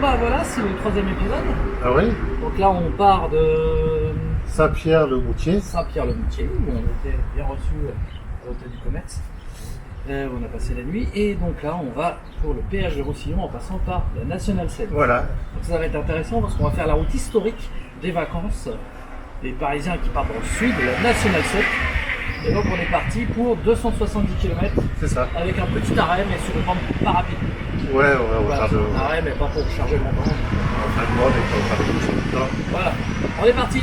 bah voilà, c'est le 3e épisode. Ah oui? Donc là, on part de Saint-Pierre-le-Moutier. Saint-Pierre-le-Moutier, où on était bien reçu à l'hôtel du commerce. Où on a passé la nuit. Et donc là, on va pour le péage de Roussillon en passant par la Nationale 7. Voilà. Donc ça va être intéressant parce qu'on va faire la route historique des vacances des Parisiens qui partent dans le sud, la Nationale 7. Et donc on est parti pour 270 km C'est ça. avec un petit arrêt, mais sur une bande pas rapide. Ouais, on va faire de... Un arrêt, mais pas pour charger le montant. On va faire de mode et puis on va faire de tout le temps. Voilà, on est parti.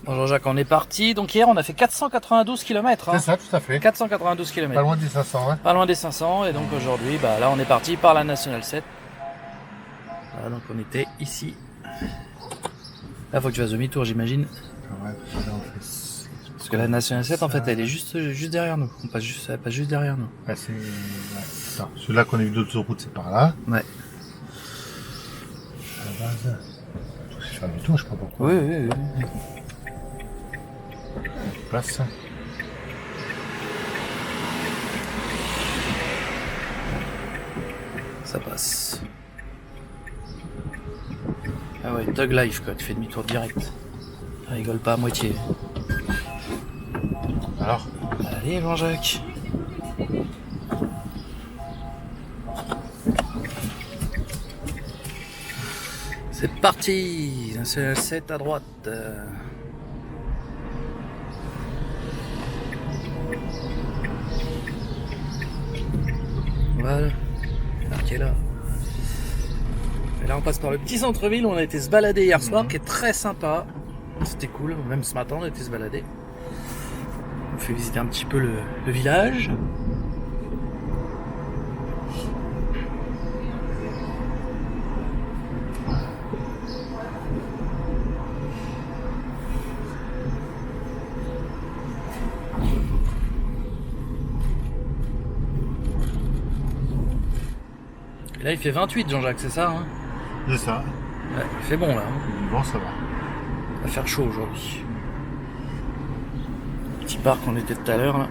Bon Jean-Jacques, on est parti. Donc hier on a fait 492 km. C'est ça, tout à fait. 492 km. Pas loin des 500, hein. Pas loin des 500. Et donc aujourd'hui, bah, là on est parti par la Nationale 7. Voilà, donc on était ici. Là faut que tu fasses demi-tour, j'imagine. Ouais, là, on fait... Parce que la Nationale 7 en fait elle est juste derrière nous. Elle passe juste derrière nous. Ouais, c'est... Ouais. Attends, celui-là qu'on a vu d'autoroute, c'est par là. Ouais. À la base... Tout c'est faire du tour, je sais pas pourquoi. Oui. Place. Ça passe. Ah ouais, Dog Life quoi, tu fais demi-tour direct. Rigole pas à moitié. Alors? Allez Jean-Jacques. C'est parti. Nationale 7 à droite. Voilà. Marqué là. Et là on passe par le petit centre-ville où on a été se balader hier soir, qui est très sympa. C'était cool, même ce matin on a été se balader. On fait visiter un petit peu le village. Et là il fait 28 Jean-Jacques, c'est ça hein? C'est ça. Ouais, il fait bon là. Hein. Bon, ça va. Il va faire chaud aujourd'hui. Petit parc qu'on était tout à l'heure là.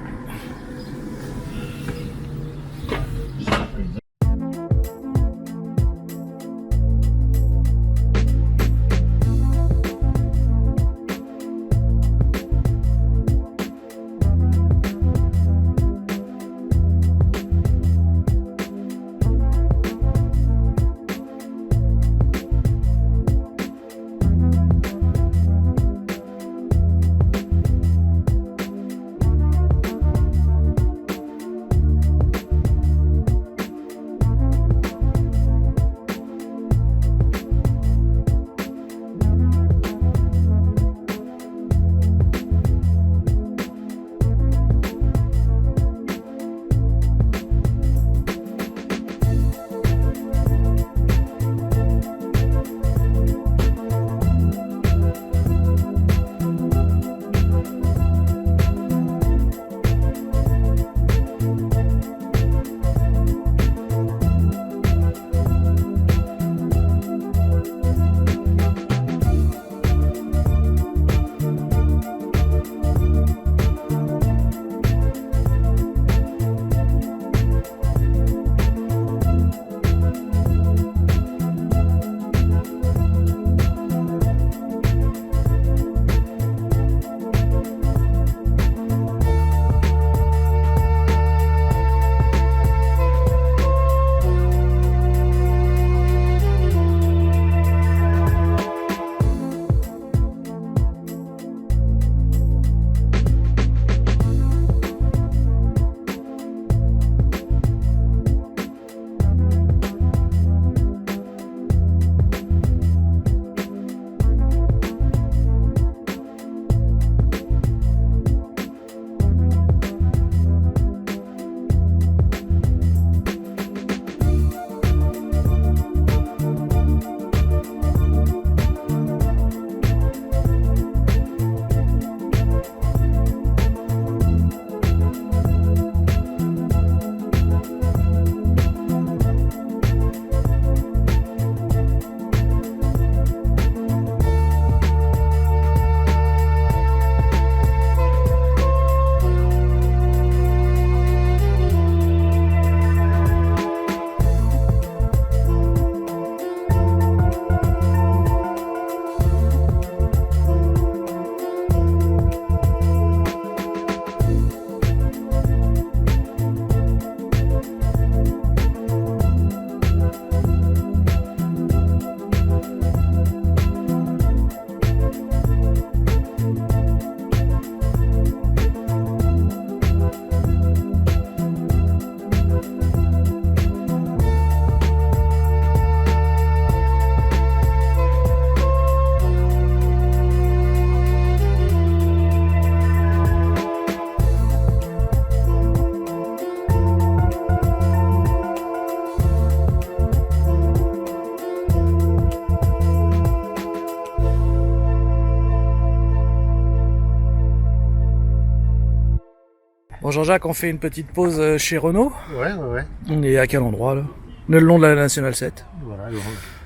Bon Jean-Jacques, on fait une petite pause chez Renault. Ouais, ouais, ouais. On est à quel endroit là? On est le long de la Nationale 7. Voilà,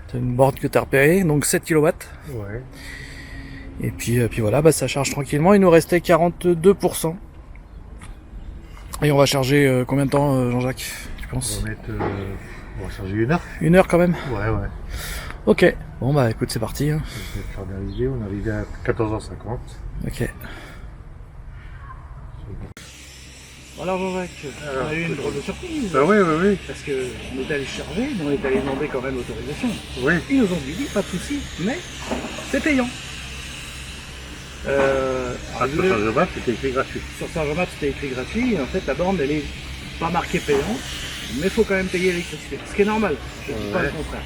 C'est une borne que tu as repérée, donc 7 kW. ouais. Et puis voilà, bah, ça charge tranquillement. Il nous restait 42%. Et on va charger combien de temps, Jean-Jacques, tu On penses? va mettre. On va charger 1 heure. 1 heure quand même? Ouais, ouais. Ok. Bon bah écoute, c'est parti. Hein. Je vais faire d'arriver. On est arrivé à 14h50. Ok. Alors Jean-Jacques, on a eu une drôle de surprise. Ah oui, oui, oui. Parce qu'on est allé charger, mais on est allé demander quand même l'autorisation. Oui. Ils nous ont dit, pas de souci, mais c'est payant. Ah, sur Saint-Germain, c'était écrit gratuit. Sur Saint-Germain, c'était écrit gratuit. Et en fait, la borne, elle est pas marquée payante, mais il faut quand même payer l'électricité. Ce qui est normal, je ne dis pas le contraire.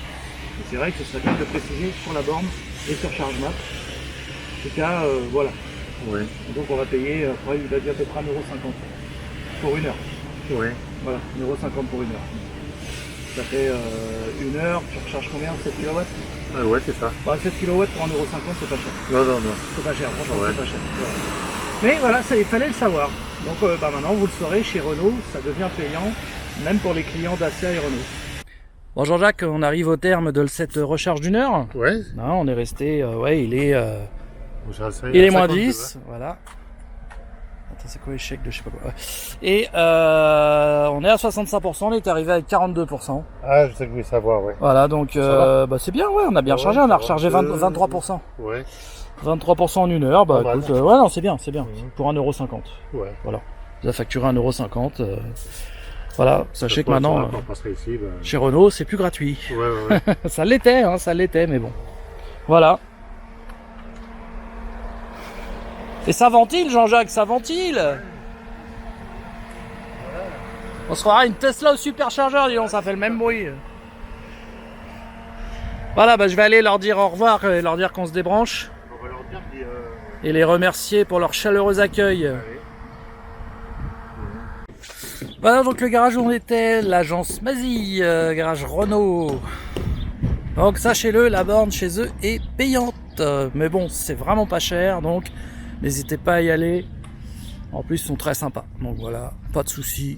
Mais c'est vrai que ce serait bien de le préciser sur la borne et sur ChargeMap. En tout cas, voilà. Oui. Donc on va payer, après, il a dit à peu près 1,50 € pour 1 heure. Oui. Voilà, 1,50 € pour 1 heure. Ça fait 1 heure, tu recharges combien? 7 kW? Ah ouais, c'est ça. Bah, 7 kW pour 1,50 €, c'est pas cher. Non, non, non. C'est pas cher, franchement, Ouais. c'est pas cher. Voilà. Mais voilà, ça, il fallait le savoir. Donc bah, maintenant, vous le saurez, chez Renault, ça devient payant, même pour les clients Dacia et Renault. Bon Jean-Jacques, on arrive au terme de cette recharge d'1 heure. Ouais. Non, on est resté, ouais, il est On charge ça, il est à moins 52, 10, voilà. Attends, c'est quoi l'échec de je sais pas quoi. Ouais. Et on est à 65%, on est arrivé à 42%. Ah, je sais que vous voulez savoir, ouais. Voilà, donc bah, c'est bien, ouais, on a bien Ouais, rechargé, on a ça rechargé va. 23%. Ouais. 23% en 1 heure, bah Pas mal. écoute, ouais, non, c'est bien, c'est bien. Mhm. Pour 1,50 €. Ouais. Voilà. Vous a facturé 1,50 €. Voilà, sachez que maintenant, On passerait ici, bah... chez Renault, c'est plus gratuit. Ouais, ouais, ouais. Ça l'était, hein, ça l'était, mais bon. Voilà. Et ça ventile, Jean-Jacques, ça ventile. On se croirait une Tesla au superchargeur, dis donc, ça fait le même bruit. Voilà, bah, je vais aller leur dire au revoir et leur dire qu'on se débranche. On va leur dire Et les remercier pour leur chaleureux accueil. Voilà donc le garage où on était, l'agence Mazy, garage Renault. Donc sachez-le, la borne chez eux est payante. Mais bon, c'est vraiment pas cher, donc n'hésitez pas à y aller. En plus, ils sont très sympas. Donc voilà, pas de soucis.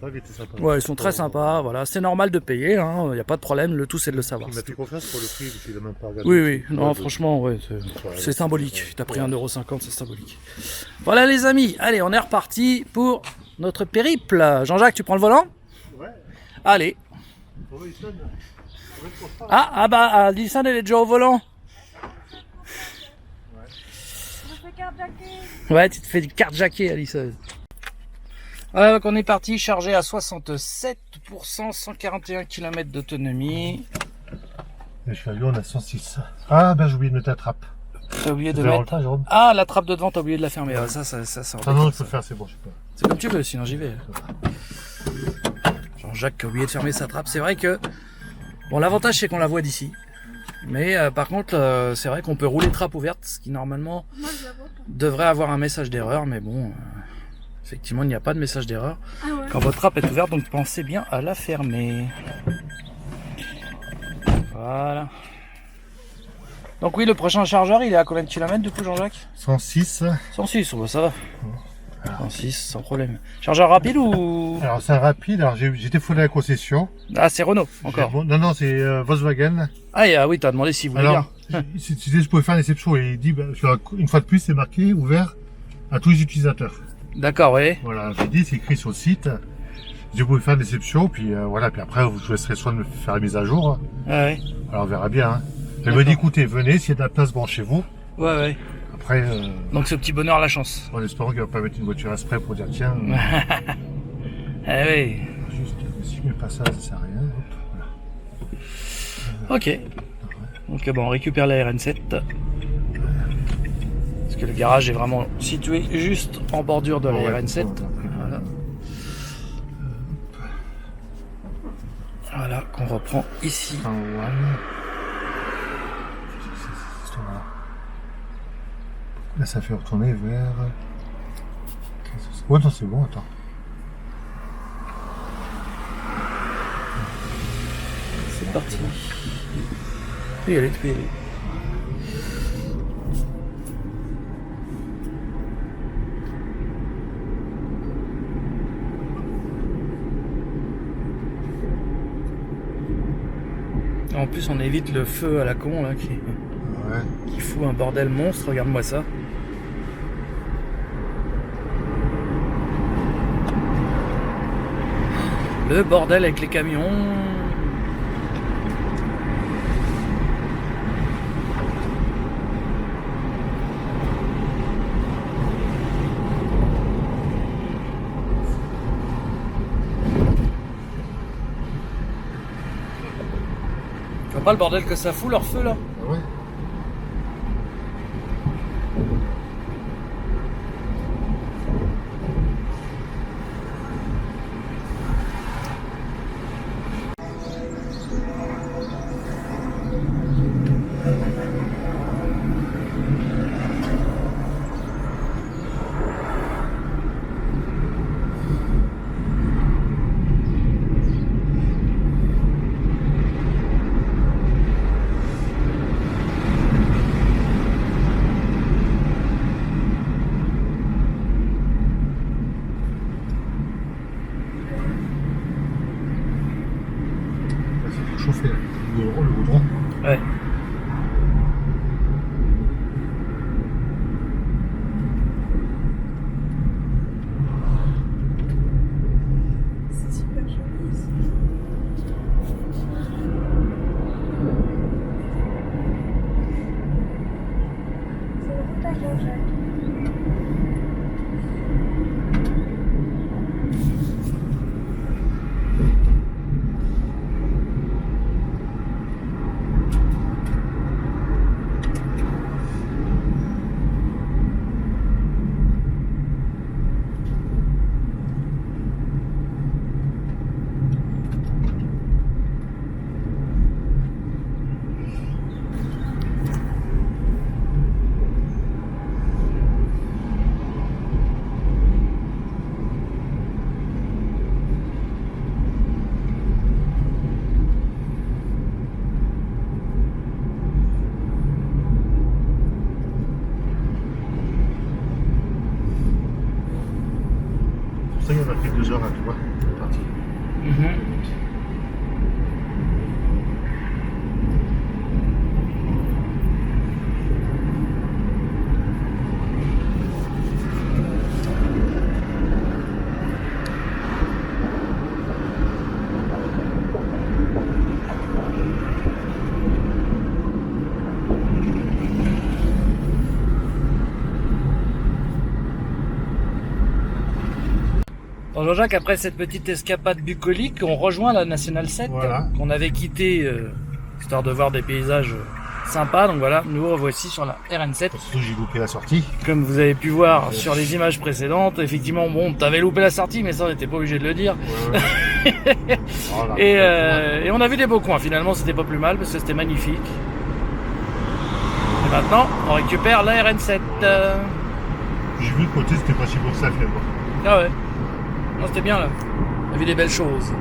Ouais, ils sont très sympas. Voilà, c'est normal de payer, hein. Il n'y a pas de problème. Le tout, c'est de le savoir. Il m'a fait confiance pour le prix, parce qu'il a même pas regardé. Oui, oui. Non, franchement, ouais, c'est symbolique. Tu as pris 1,50 €, c'est symbolique. Voilà les amis. Allez, on est reparti pour notre périple. Jean-Jacques, tu prends le volant? Ouais. Allez. Ah bah, Alison, elle est déjà au volant. Ouais, tu te fais du carte-jacké, Alison. Voilà, donc on est parti, chargé à 67%, 141 km d'autonomie. Et je suis allé, on a 106. Ah, ben j'ai oublié de mettre la trappe. T'as oublié de Vers mettre... le tas, Jérôme. Ah, la trappe de devant, t'as oublié de la fermer. Ah, ça Ah non, je peux le faire, c'est bon, je sais pas. c'est comme tu veux, sinon j'y vais. Jean-Jacques a oublié de fermer sa trappe. C'est vrai que... Bon, l'avantage, c'est qu'on la voit d'ici. Mais par contre, c'est vrai qu'on peut rouler trappe ouverte, ce qui normalement devrait avoir un message d'erreur. Mais bon, effectivement, il n'y a pas de message d'erreur quand votre trappe est ouverte, donc pensez bien à la fermer. Voilà. Donc oui, le prochain chargeur, il est à combien de kilomètres du coup, Jean-Jacques? 106. 106, bah, ça va. 106, sans problème. Chargeur rapide ou... Alors c'est un rapide, alors j'étais foulé à la concession. Ah, c'est Renault, encore. Bon, non, c'est Volkswagen. Ah oui, t'as demandé s'il voulait bien. Alors, si je pouvais faire une exception, et il dit, bah, une fois de plus, c'est marqué ouvert à tous les utilisateurs. D'accord, oui. Voilà, j'ai dit, c'est écrit sur le site. Je pouvais faire une exception, puis voilà, puis après, je vous laisserai soin de me faire les mises à jour. Ah, ouais. Alors on verra bien. Hein. Elle me dit, écoutez, venez, s'il y a de la place, branchez-vous. Ouais, ouais. Après, Donc ce petit bonheur, la chance. en espérant qu'il va pas mettre une voiture exprès pour dire, tiens, Ah oui. juste, si je mets pas ça, ça sert à rien. Hop, voilà. Ok. Donc bon, on récupère la RN7. Parce que le garage est vraiment situé juste en bordure de la Ouais, RN7. ouais. Voilà. Voilà, qu'on reprend ici. Un one. Là, ça fait retourner vers... Ouais, non, c'est bon, attends. C'est parti. Tu peux y aller, tu peux y aller. qu'en plus on évite le feu à la con là Ouais. qui fout un bordel monstre, regarde-moi ça. Le bordel avec les camions. Tu vois pas le bordel que ça fout leur feu là? Ah ouais. Là, c'est pour chauffer là. Le goudron. Ouais. C'est super joli ici. C'est le route à Jean-Jacques. Pour ça, il en a pris 2 heures à toi. Parti. Bon, Jean-Jacques, après cette petite escapade bucolique, on rejoint la Nationale 7 Voilà. qu'on avait quittée histoire de voir des paysages sympas. Donc voilà, nous revoici sur la RN7. Surtout, j'ai loupé la sortie. Comme vous avez pu voir sur les images précédentes, effectivement, bon, t'avais loupé la sortie, mais ça, on n'était pas obligé de le dire. Ouais, ouais. Voilà. Et on a vu des beaux coins. Finalement, c'était pas plus mal parce que c'était magnifique. Et maintenant, on récupère la RN7. J'ai vu le côté, c'était pas si beau que ça, finalement. Ah ouais. Non, c'était bien là. On a vu des belles choses.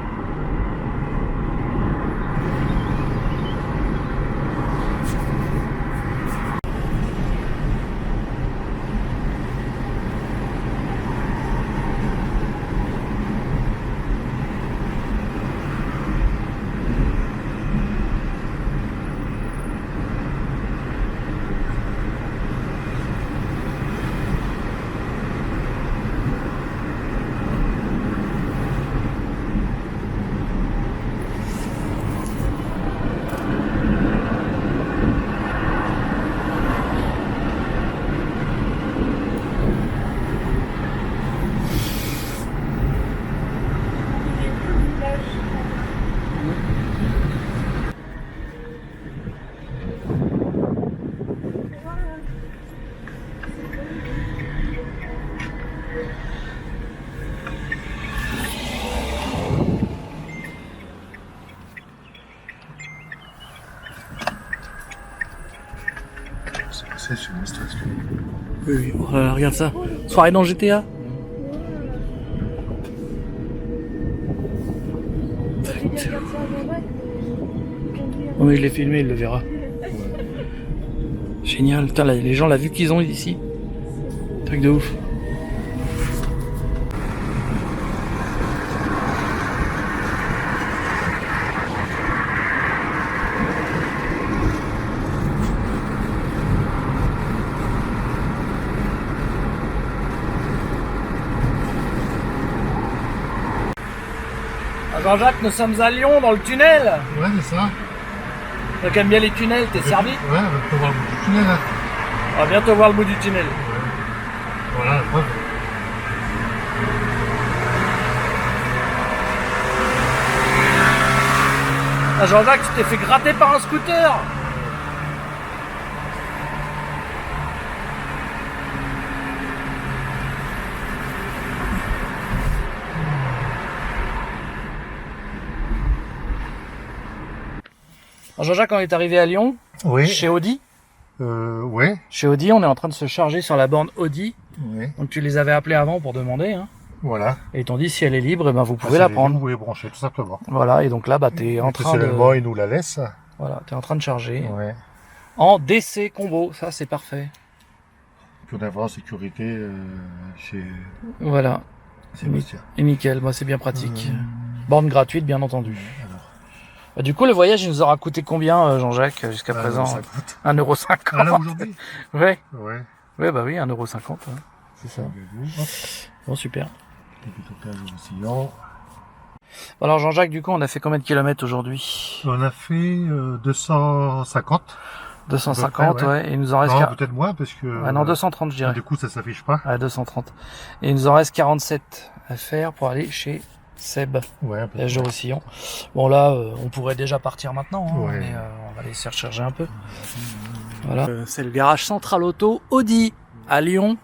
C'est sur le stress. Oui, oui. Oh là là, regarde ça. Soirée dans GTA. Oh, mais je l'ai filmé, il le verra. Génial. Putain, les gens, la vue qu'ils ont ici. Truc de ouf. Jean-Jacques, nous sommes à Lyon, dans le tunnel. Ouais, c'est ça. Donc aime bien les tunnels, t'es servi? Ouais, on va peut voir le bout du tunnel. Hein. On va bientôt voir le bout du tunnel. Voilà, la preuve. Ah, Jean-Jacques, tu t'es fait gratter par un scooter. Jean-Jacques, on est arrivé à Lyon, Oui. chez Audi. Ouais. Chez Audi, on est en train de se charger sur la borne Audi. Ouais. Donc tu les avais appelés avant pour demander. Hein. Voilà. Et ils t'ont dit si elle est libre, eh ben, vous pouvez la prendre. Vous pouvez brancher, tout simplement. Voilà, et donc là, bah, t'es en train de... Personnellement, ils nous la laissent. Voilà, t'es en train de charger. Ouais. En DC combo, ça c'est parfait. Puis on a vraiment sécurité chez Voilà, Sébastien. et nickel, moi c'est bien pratique. Borne gratuite, bien entendu. Bah, du coup, le voyage, il nous aura coûté combien, Jean-Jacques, jusqu'à présent? Ça coûte. 1,50 €. Ah là, aujourd'hui? Ouais. Ouais. Ouais, bah oui, 1,50 €. Hein. C'est ça. Bon, super. Et puis total au sillon. Alors, Jean-Jacques, du coup, on a fait combien de kilomètres aujourd'hui? On a fait 250. 250, ouais. ouais. Et il nous en reste... Non, peut-être moins parce que... Ah non, 230, je dirais. Du coup, ça s'affiche pas. Ah, 230. Et il nous en reste 47 à faire pour aller chez Seb, Ouais, un peu. péage de Roussillon. Bon, là, on pourrait déjà partir maintenant, hein, Ouais. mais on va aller se recharger un peu. Voilà. C'est le garage Central Auto Audi à Lyon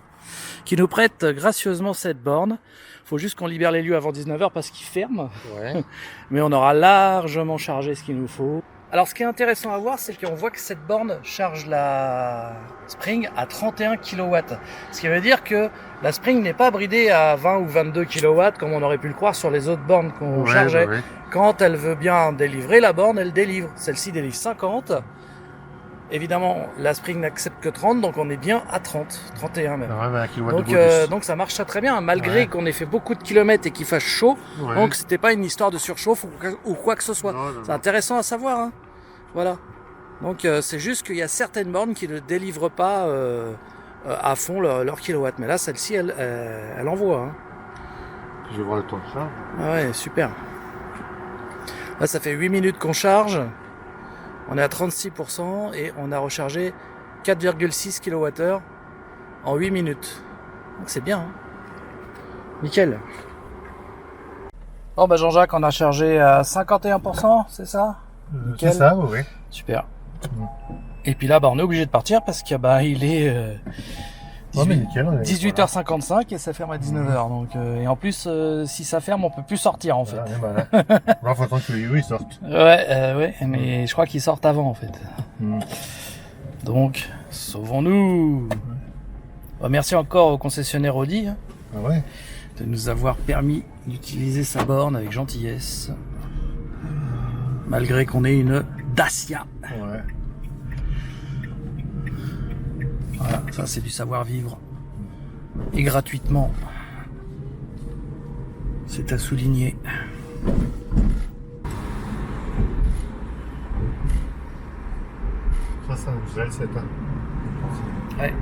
qui nous prête gracieusement cette borne. Faut juste qu'on libère les lieux avant 19 h parce qu'ils ferment. Ouais. Mais on aura largement chargé ce qu'il nous faut. Alors ce qui est intéressant à voir, c'est qu'on voit que cette borne charge la Spring à 31 kW. Ce qui veut dire que la Spring n'est pas bridée à 20 ou 22 kW comme on aurait pu le croire sur les autres bornes qu'on chargeait. Ouais. Quand elle veut bien délivrer la borne, elle délivre. Celle-ci délivre 50. Évidemment, la Spring n'accepte que 30, donc on est bien à 30, 31 même. Ouais, 1 kW de bonus. Donc ça marche très bien, malgré Ouais. qu'on ait fait beaucoup de kilomètres et qu'il fasse chaud. Ouais. Donc c'était pas une histoire de surchauffe ou quoi que ce soit. Non, C'est intéressant à savoir. Hein. Voilà. Donc c'est juste qu'il y a certaines bornes qui ne délivrent pas à fond leur kilowatt. Mais là, celle-ci, elle envoie. Hein. Je vais voir le temps de charge. Ah ouais, super. Là, ça fait 8 minutes qu'on charge. On est à 36% et on a rechargé 4,6 kWh en 8 minutes. Donc c'est bien. Hein. Nickel. Bon bah Jean-Jacques, on a chargé à 51%, c'est ça? Nickel. C'est ça, oui. Super. Et puis là, bah, on est obligé de partir parce qu'il est 18h55 et ça ferme à 19h. Donc, et en plus, si ça ferme, on peut plus sortir en fait. Voilà. Là, faut attendre que les ils sortent. Ouais, mais je crois qu'ils sortent avant en fait. Donc, sauvons-nous. Bah, merci encore au concessionnaire Audi hein, Ah ouais. de nous avoir permis d'utiliser sa borne avec gentillesse. Malgré qu'on ait une Dacia. Ouais. Voilà, ça c'est du savoir-vivre. Et gratuitement. C'est à souligner. Ça nous aide, c'est un. Ouais.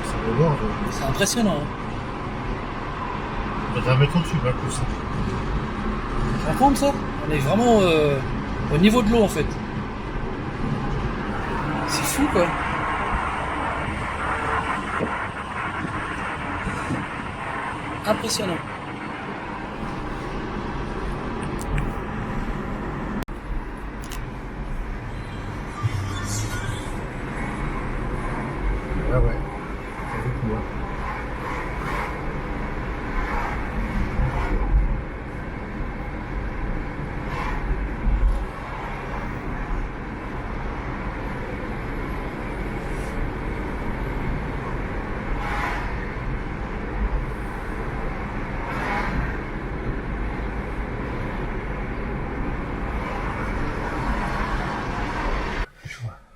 C'est le bord. C'est impressionnant. Hein. On va mettre au-dessus, pas plus. Tu te rends compte ça? On est vraiment au niveau de l'eau en fait. C'est fou quoi. Impressionnant. Ah ouais. Avec moi.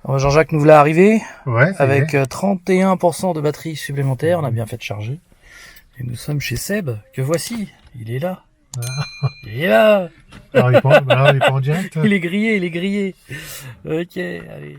Alors, Jean-Jacques nous voilà arrivé Ouais, ça y est. avec 31% de batterie supplémentaire. On a bien fait de charger. Et nous sommes chez Seb, que voici. Il est là. Il est là. Alors, il est pas en direct. Il est grillé, il est grillé. Ok, allez.